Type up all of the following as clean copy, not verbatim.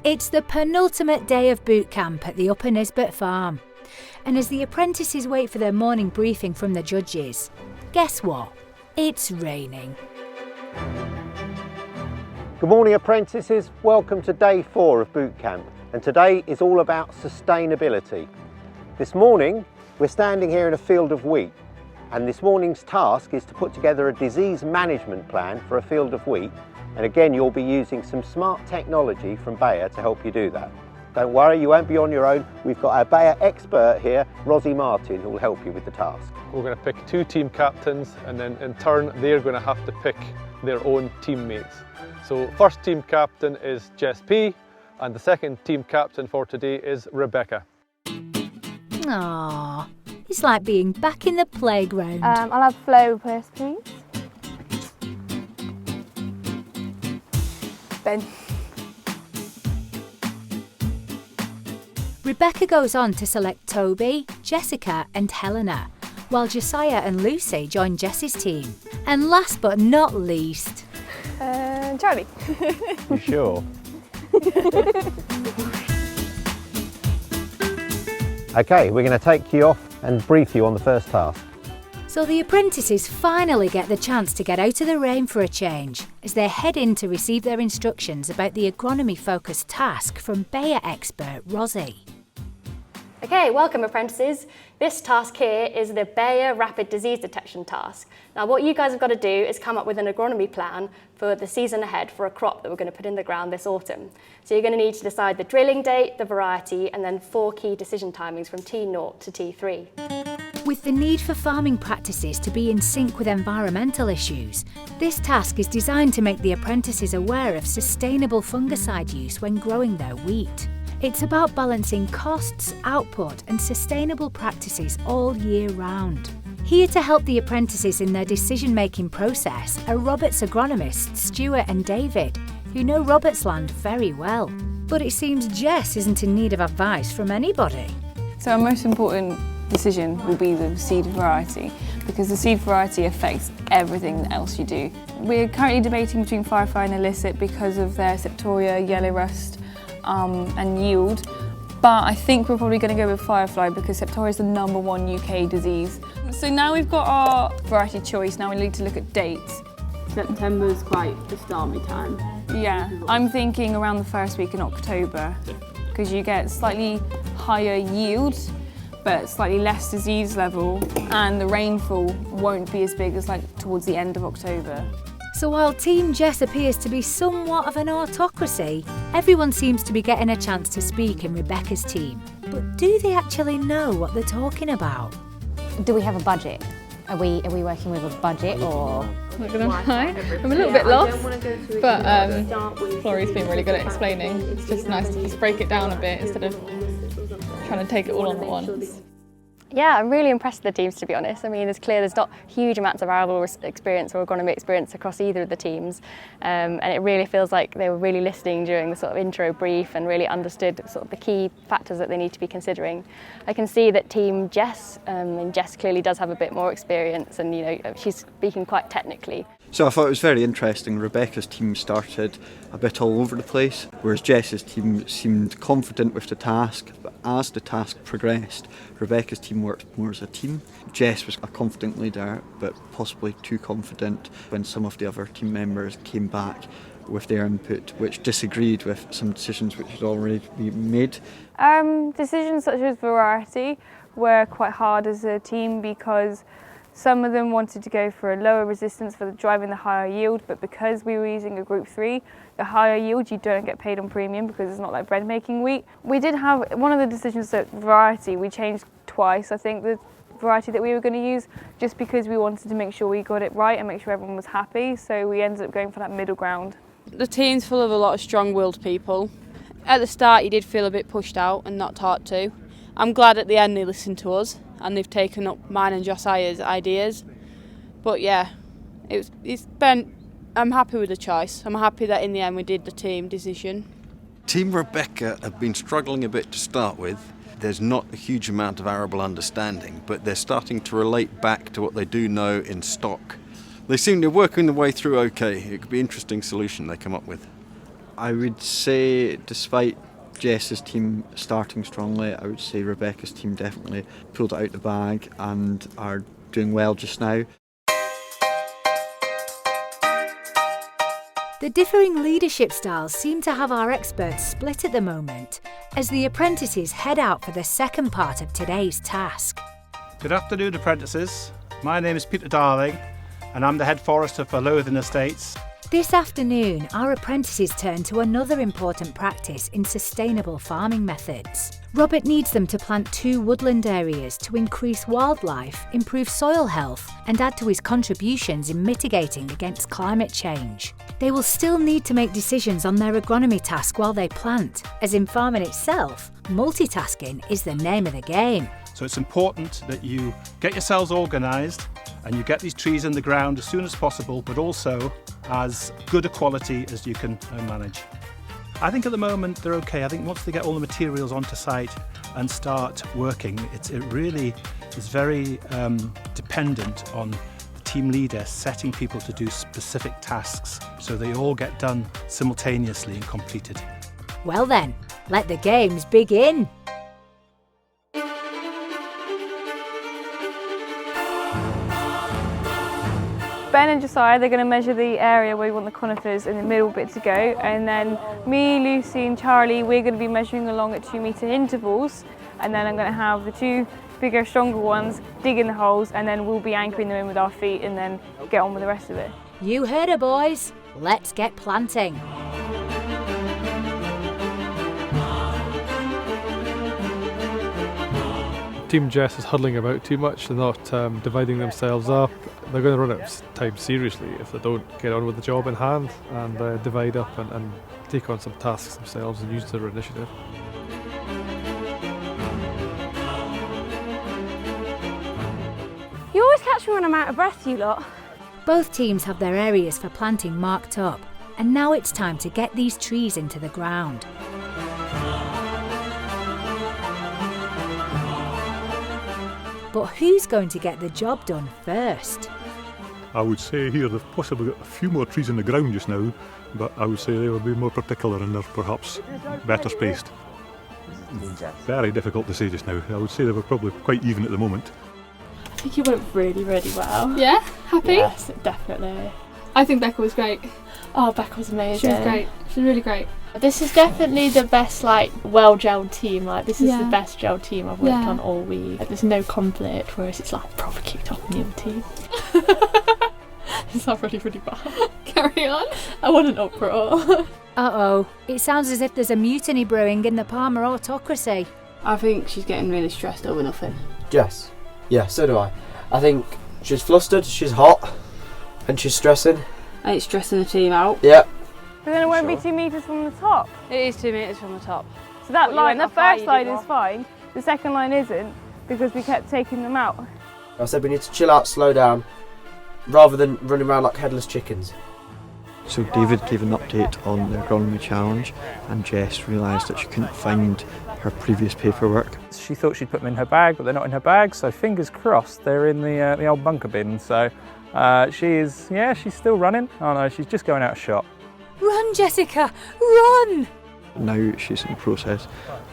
It's the penultimate day of boot camp at the Upper Nisbet farm. And as the apprentices wait for their morning briefing from the judges, guess what? It's raining. Good morning, apprentices. Welcome to day 4 of boot camp, and today is all about sustainability. This morning we're standing here in a field of wheat, and this morning's task is to put together a disease management plan for a field of wheat, and again you'll be using some smart technology from Bayer to help you do that. Don't worry, you won't be on your own. We've got our Bayer expert here, Rosie Martin, who will help you with the task. We're going to pick 2 team captains, and then in turn they're going to have to pick their own teammates. So first team captain is Jess P, and the second team captain for today is Rebecca. Aww, it's like being back in the playground. I'll have Flo first, please. Ben. Rebecca goes on to select Toby, Jessica and Helena, while Josiah and Lucy join Jess's team. And last but not least... Charlie. You sure? Okay, we're going to take you off and brief you on the first task. So the apprentices finally get the chance to get out of the rain for a change as they head in to receive their instructions about the agronomy-focused task from Bayer expert Rosie. Okay, welcome apprentices. This task here is the Bayer Rapid Disease Detection task. Now what you guys have got to do is come up with an agronomy plan for the season ahead for a crop that we're going to put in the ground this autumn. So you're going to need to decide the drilling date, the variety, and then 4 key decision timings from T0 to T3. With the need for farming practices to be in sync with environmental issues, this task is designed to make the apprentices aware of sustainable fungicide use when growing their wheat. It's about balancing costs, output and sustainable practices all year round. Here to help the apprentices in their decision-making process are Robert's agronomists Stuart and David, who know Robert's land very well. But it seems Jess isn't in need of advice from anybody. So our most important decision will be the seed variety, because the seed variety affects everything else you do. We're currently debating between Firefly and Illicit because of their septoria, yellow rust and yield, but I think we're probably going to go with Firefly because septoria is the #1 UK disease. So now we've got our variety choice, now we need to look at dates. September's quite the stormy time. Yeah, I'm thinking around the first week in October because you get slightly higher yield but slightly less disease level, and the rainfall won't be as big as like towards the end of October. So while Team Jess appears to be somewhat of an autocracy, everyone seems to be getting a chance to speak in Rebecca's team. But do they actually know what they're talking about? Do we have a budget? Are we working with a budget or? I'm not gonna lie, I'm a little bit lost, but Florrie's been really good at explaining. It's just nice to just break it down a bit instead of trying to take it all on at once. Yeah, I'm really impressed with the teams, to be honest. I mean, it's clear there's not huge amounts of arable experience or agronomy experience across either of the teams, and it really feels like they were really listening during the sort of intro brief and really understood sort of the key factors that they need to be considering. I can see that Team Jess, and Jess clearly does have a bit more experience, and you know she's speaking quite technically. So I thought it was very interesting. Rebecca's team started a bit all over the place, whereas Jess's team seemed confident with the task, but as the task progressed, Rebecca's team worked more as a team. Jess was a confident leader, but possibly too confident when some of the other team members came back with their input, which disagreed with some decisions which had already been made. Decisions such as variety were quite hard as a team because some of them wanted to go for a lower resistance for driving the higher yield, but because we were using a group 3, the higher yield you don't get paid on premium because it's not like bread making wheat. We did have one of the decisions that variety, we changed twice, I think, the variety that we were going to use, just because we wanted to make sure we got it right and make sure everyone was happy, so we ended up going for that middle ground. The team's full of a lot of strong-willed people. At the start you did feel a bit pushed out and not taught to. I'm glad at the end they listened to us and they've taken up mine and Josiah's ideas. But yeah, I'm happy with the choice. I'm happy that in the end we did the team decision. Team Rebecca have been struggling a bit to start with. There's not a huge amount of arable understanding, but they're starting to relate back to what they do know in stock. They seem to be working their way through okay. It could be an interesting solution they come up with. I would say, despite Jess's team starting strongly, I would say Rebecca's team definitely pulled it out the bag and are doing well just now. The differing leadership styles seem to have our experts split at the moment, as the apprentices head out for the second part of today's task. Good afternoon, apprentices. My name is Peter Darling, and I'm the head forester for Lothian Estates. This afternoon, our apprentices turn to another important practice in sustainable farming methods. Robert needs them to plant 2 woodland areas to increase wildlife, improve soil health, and add to his contributions in mitigating against climate change. They will still need to make decisions on their agronomy task while they plant, as in farming itself, multitasking is the name of the game. So it's important that you get yourselves organised and you get these trees in the ground as soon as possible, but also as good a quality as you can manage. I think at the moment they're okay. I think once they get all the materials onto site and start working, it really is very dependent on the team leader setting people to do specific tasks so they all get done simultaneously and completed. Well then, let the games begin! Ben and Josiah, they're going to measure the area where we want the conifers in the middle bit to go, and then me, Lucy and Charlie, we're going to be measuring along at 2-metre intervals, and then I'm going to have the 2 bigger, stronger ones dig in the holes, and then we'll be anchoring them in with our feet and then get on with the rest of it. You heard her, boys. Let's get planting. Team Jess is huddling about too much. They're not dividing themselves up. They're going to run out of time seriously if they don't get on with the job in hand and divide up and take on some tasks themselves and use their initiative. You always catch me when I'm out of breath, you lot. Both teams have their areas for planting marked up, and now it's time to get these trees into the ground. But who's going to get the job done first? I would say here they've possibly got a few more trees in the ground just now, but I would say they will be more particular and they're perhaps better spaced. Very difficult to say just now. I would say they were probably quite even at the moment. I think it went really, really well. Yeah? Happy? Yes, definitely. I think Becca was great. Oh, Becca was amazing. She was great. She was really great. This is definitely the best, well-gelled team. This is the best gelled team I've worked on all week. There's no conflict, whereas it's proper kicked off in the other team. It's not really, really bad. Carry on. I want an uproar. Uh-oh, it sounds as if there's a mutiny brewing in the Palmer autocracy. I think she's getting really stressed over nothing. Jess? Yeah, so do I. I think she's flustered, she's hot, and she's stressing. And it's stressing the team out. Yeah. But then it won't be 2 metres from the top. It is 2 metres from the top. So that line, the first line is fine, the second line isn't, because we kept taking them out. I said we need to chill out, slow down, rather than running around like headless chickens. So David gave an update on the agronomy challenge, and Jess realised that she couldn't find her previous paperwork. She thought she'd put them in her bag, but they're not in her bag, so fingers crossed they're in the old Bunkabin. So she's still running. Oh no, she's just going out of shot. Run, Jessica, run! Now she's in the process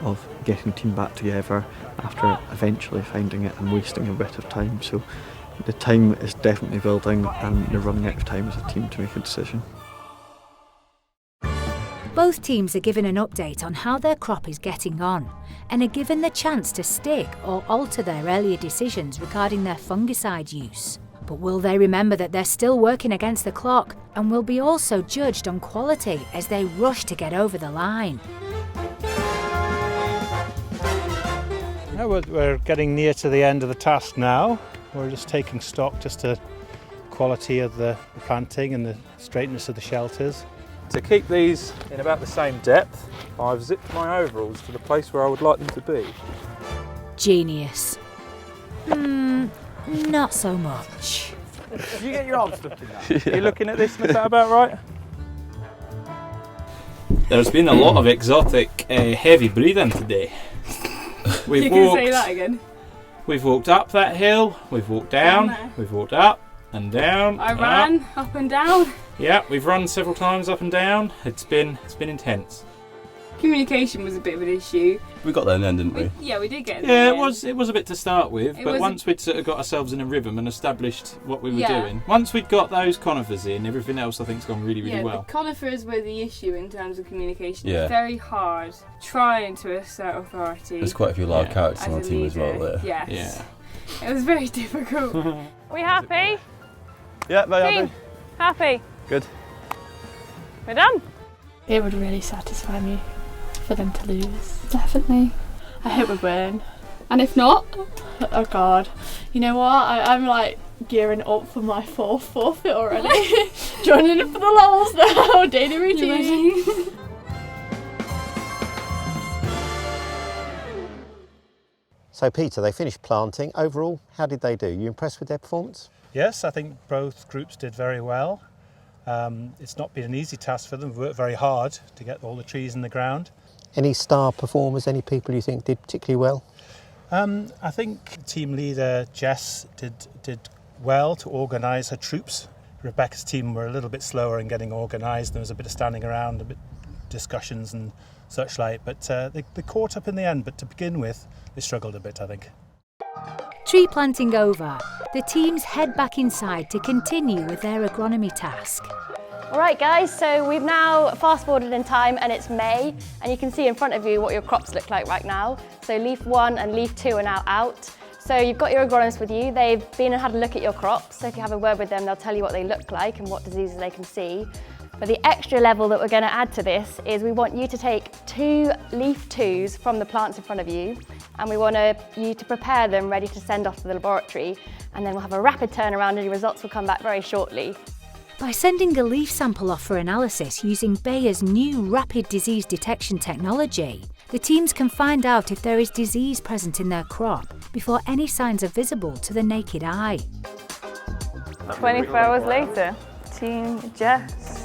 of getting the team back together after eventually finding it and wasting a bit of time. So the time is definitely building and they're running out of time as a team to make a decision. Both teams are given an update on how their crop is getting on and are given the chance to stick or alter their earlier decisions regarding their fungicide use. But will they remember that they're still working against the clock and will be also judged on quality as they rush to get over the line? We're getting near to the end of the task now. We're just taking stock just to quality of the planting and the straightness of the shelters. To keep these in about the same depth, I've zipped my overalls to the place where I would like them to be. Genius. Not so much. Did you get your arms stuck in that? Are you looking at this? Is that about right? There's been a lot of exotic, heavy breathing today. You can say that again. We've walked up that hill, we've walked down, we've walked up, and down. I ran up and down. Yeah, we've run several times up and down. It's been intense. Communication was a bit of an issue. We got there in the end, didn't we? Yeah, we did get there. Yeah, it was a bit to start with, but once we'd sort of got ourselves in a rhythm and established what we were doing, once we'd got those conifers in, everything else I think's gone really, really well. The conifers were the issue in terms of communication. Yeah. It's very hard trying to assert authority. There's quite a few loud characters on the team as well there. Yes. Yeah. It was very difficult. Are we happy? Yeah, very Team, happy. Good. We're done. It would really satisfy me for them to lose. Definitely. I hope we win. And if not, oh God. You know what? I'm like gearing up for my fourth forfeit already. Joining in for the lulz now. Daily routine. So Peter, they finished planting. Overall, how did they do? You impressed with their performance? Yes, I think both groups did very well. It's not been an easy task for them. We've worked very hard to get all the trees in the ground. Any star performers, any people you think did particularly well? I think team leader Jess did well to organise her troops. Rebecca's team were a little bit slower in getting organised. There was a bit of standing around, a bit discussions and such like, but they caught up in the end. But to begin with, they struggled a bit, I think. Tree planting over, the teams head back inside to continue with their agronomy task. Alright guys, so we've now fast forwarded in time and it's May, and you can see in front of you what your crops look like right now. So leaf 1 and leaf 2 are now out. So you've got your agronomists with you, they've been and had a look at your crops, so if you have a word with them they'll tell you what they look like and what diseases they can see. But the extra level that we're going to add to this is we want you to take 2 leaf 2s from the plants in front of you, and we want you to prepare them ready to send off to the laboratory, and then we'll have a rapid turnaround and your results will come back very shortly. By sending a leaf sample off for analysis using Bayer's new rapid disease detection technology, the teams can find out if there is disease present in their crop before any signs are visible to the naked eye. 24 hours later, Team Jess.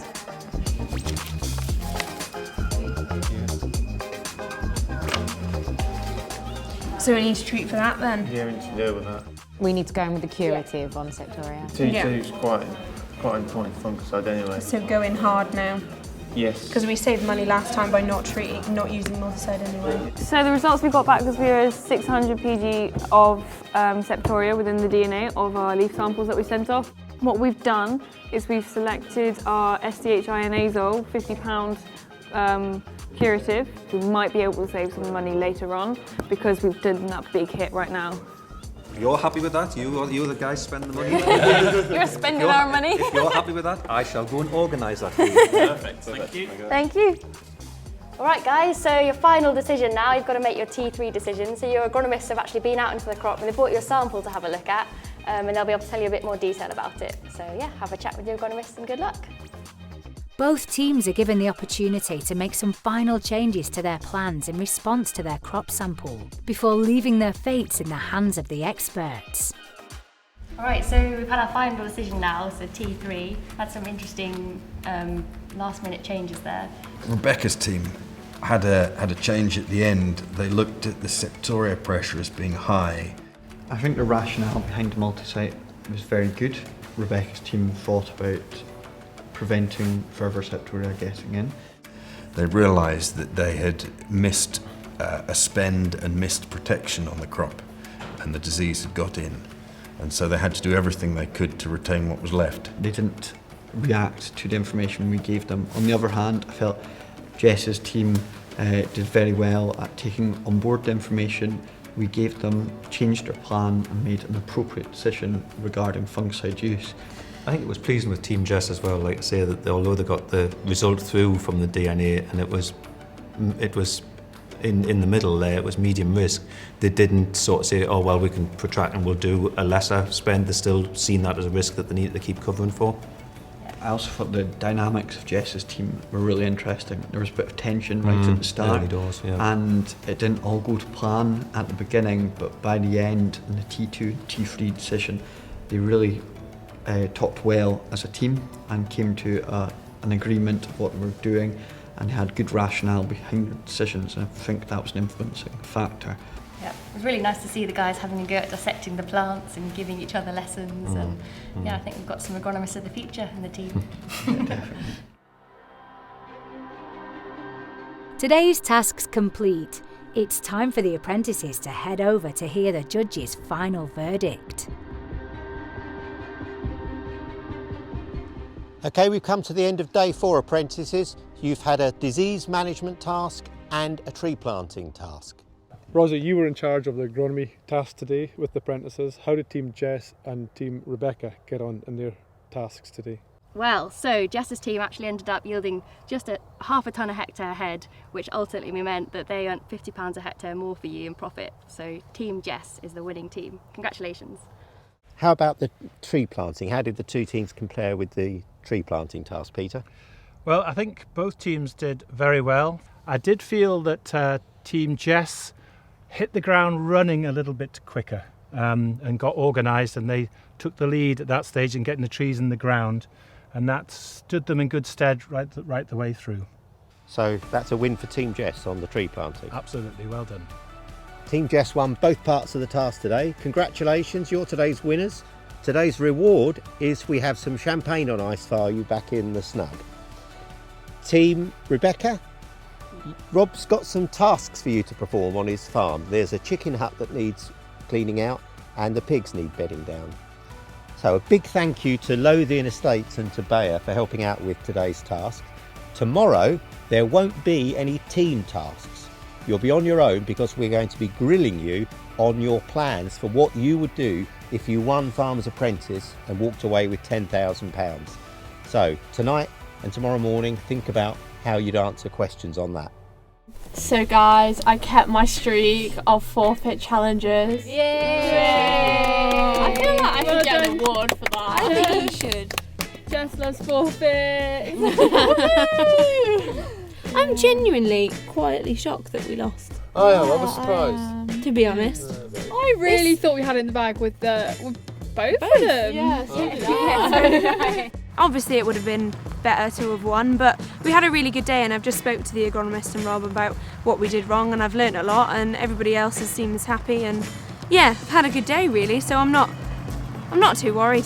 So we need to treat for that then? Yeah, we need to deal with that. We need to go in with the curative on Sectoria. T2 is quite important fungicide anyway. So go in hard now? Yes. Because we saved money last time by not using multicide anyway. So the results we got back was we were 600 pg of Septoria within the DNA of our leaf samples that we sent off. What we've done is we've selected our SDH-ionazole 50-pound curative. We might be able to save some money later on because we've done that big hit right now. You're happy with that? You the guys spend the money? You're spending our money. If you're happy with that, I shall go and organise that for you. Perfect, thank you. Thank you. All right guys, so your final decision now, you've got to make your T3 decision. So your agronomists have actually been out into the crop and they've brought you a sample to have a look at, and they'll be able to tell you a bit more detail about it. So yeah, have a chat with your agronomists and good luck. Both teams are given the opportunity to make some final changes to their plans in response to their crop sample, before leaving their fates in the hands of the experts. All right, so we've had our final decision now, so T3. Had some interesting last-minute changes there. Rebecca's team had a change at the end. They looked at the Septoria pressure as being high. I think the rationale behind the multi-site was very good. Rebecca's team thought about preventing further Septoria getting in. They realised that they had missed a spend and missed protection on the crop, and the disease had got in. And so they had to do everything they could to retain what was left. They didn't react to the information we gave them. On the other hand, I felt Jess's team did very well at taking on board the information we gave them, changed their plan and made an appropriate decision regarding fungicide use. I think it was pleasing with Team Jess as well, like I say, that although they got the result through from the DNA and it was in the middle there, it was medium risk, they didn't sort of say, oh well, we can protract and we'll do a lesser spend. They're still seen that as a risk that they need to keep covering for. I also thought the dynamics of Jess's team were really interesting. There was a bit of tension right at the start, early doors, yeah. And it didn't all go to plan at the beginning, but by the end, in the T2, T3 decision, they really talked well as a team and came to an agreement of what they were doing, and had good rationale behind the decisions, and I think that was an influencing factor. Yep. It was really nice to see the guys having a go at dissecting the plants and giving each other lessons. And yeah, I think we've got some agronomists of the future in the team. Today's task's complete. It's time for the apprentices to head over to hear the judge's final verdict. Okay, we've come to the end of day 4, apprentices. You've had a disease management task and a tree planting task. Rosie, you were in charge of the agronomy task today with the apprentices. How did Team Jess and Team Rebecca get on in their tasks today? Well, so Jess's team actually ended up yielding just half a tonne a hectare a head, which ultimately meant that they earned £50 a hectare more for you in profit. So Team Jess is the winning team. Congratulations. How about the tree planting? How did the two teams compare with the tree planting task, Peter? Well, I think both teams did very well. I did feel that Team Jess hit the ground running a little bit quicker and got organised, and they took the lead at that stage in getting the trees in the ground, and that stood them in good stead right the way through. So that's a win for Team Jess on the tree planting. Absolutely, well done. Team Jess won both parts of the task today. Congratulations, you're today's winners. Today's reward is we have some champagne on ice for you back in the snug. Team Rebecca, Rob's got some tasks for you to perform on his farm. There's a chicken hut that needs cleaning out and the pigs need bedding down. So a big thank you to Lothian Estates and to Bayer for helping out with today's task. Tomorrow there won't be any team tasks. You'll be on your own because we're going to be grilling you on your plans for what you would do if you won Farmers Apprentice and walked away with £10,000. So tonight and tomorrow morning, think about how you'd answer questions on that. So guys, I kept my streak of forfeit challenges. Yay! I feel like I should get an award for that. I think you should. Just loves forfeit. I'm genuinely quietly shocked that we lost. I am, I was surprised. To be honest. I really thought we had it in the bag with both of them. Yeah, so did I. Obviously it would have been better to have won, but we had a really good day, and I've just spoke to the agronomist and Rob about what we did wrong, and I've learnt a lot, and everybody else has seemed as happy, and yeah, I've had a good day really, so I'm not too worried.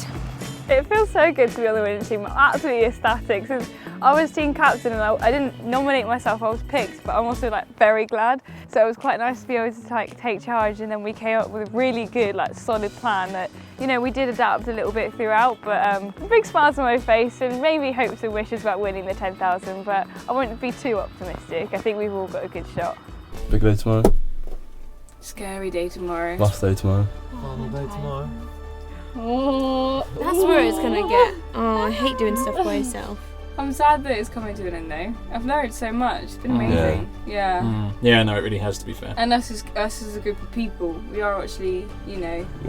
It feels so good to be on the winning team. I'm absolutely ecstatic. Since I was team captain and I didn't nominate myself, I was picked, but I'm also very glad. So it was quite nice to be able to take charge, and then we came up with a really good solid plan that, we did adapt a little bit throughout, but big smiles on my face and maybe hopes and wishes about winning the 10,000, but I wouldn't be too optimistic. I think we've all got a good shot. Big day tomorrow. Scary day tomorrow. Last day tomorrow. Final day tomorrow. Oh, that's where it's gonna get. Oh, I hate doing stuff by yourself. I'm sad that it's coming to an end though. I've learned so much. It's been amazing. Yeah. Yeah, no, it really has, to be fair. And us as a group of people, we are actually,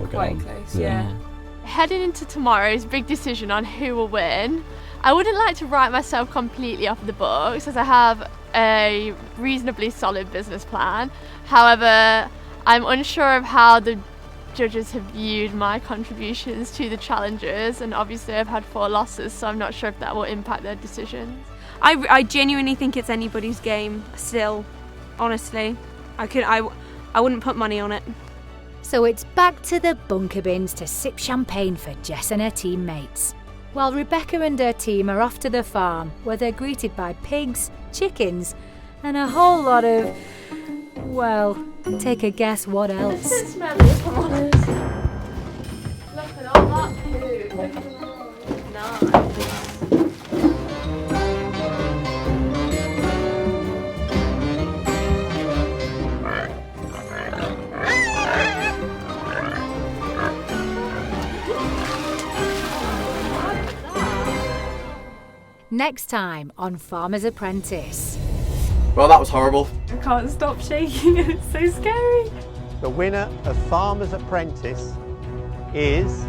quite close. Yeah. Heading into tomorrow's big decision on who will win, I wouldn't like to write myself completely off the books, as I have a reasonably solid business plan. However, I'm unsure of how the judges have viewed my contributions to the challenges, and obviously I've had 4 losses, so I'm not sure if that will impact their decisions. I genuinely think it's anybody's game still, honestly. I wouldn't put money on it. So it's back to the Bunkabins to sip champagne for Jess and her teammates, while Rebecca and her team are off to the farm, where they're greeted by pigs, chickens and a whole lot of, well, take a guess what else. It's a bit smelly, if I'm honest. Look at all that food. Look at it all. Nice. Next time on Farmers Apprentice. Well, that was horrible. I can't stop shaking, it's so scary. The winner of Farmers Apprentice is